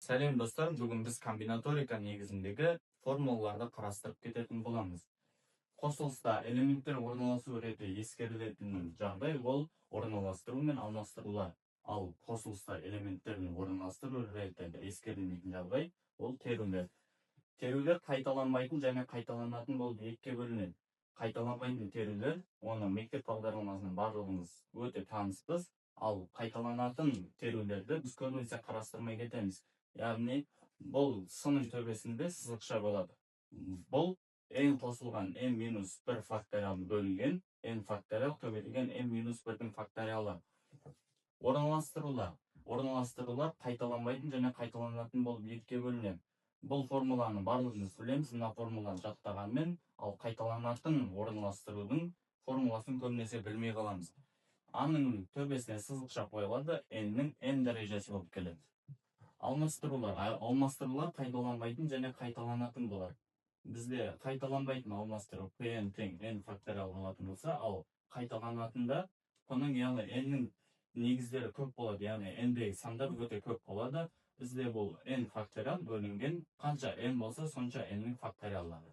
Сәлем достар, бүгін біз комбинаторика негізіндегі формулаларды қарастырып кететін боламыз. Қосылыста элементтер орналасу реті ескерілетін жағдай ол орналастыру мен алмастырулар. Ал қосылыста элементтердің орналастыру реті ескерілмейтін жағдай ол терулер. Терулер қайталанбайтын және қайталанатын болып екіге бөлінеді. Қайталанбайтын терулер, оны мектеп бағдарламасының барлығымыз өте таныспыз, ал қайталанатын терулерді біз көбінесе қарастырмай кетеміз. Яғни, бұл сының төбесінде сызықша болады. Бұл n қосылған n-1 факториал бөлінген n факториал көбейтілген n-1-дің факториалы. Орналастырулар қайталанбайтын және қайталанатын болып екіге бөлінеді. Бұл формуланы барлығымыз білеміз, мына формуланы жаттағанмен, ал қайталанатын орналастырудың формуласын көбінесе білмей қаламыз. A-ның төбесіне сызықша қойылады, n-нің n дәрежесі болып келеді. Алмастырулар қайталанбайтын және қайталанатын болар. Бізде қайталанбайтын алмастыру pn тең n факториал болатын болса, ал қайталанатында бұның яғни n-нің негіздері көп болады, яғни n-дегі сандар өте көп болады. Бізде бұл n факториал бөлінген қанша n болса, сонша n-нің факториалдары.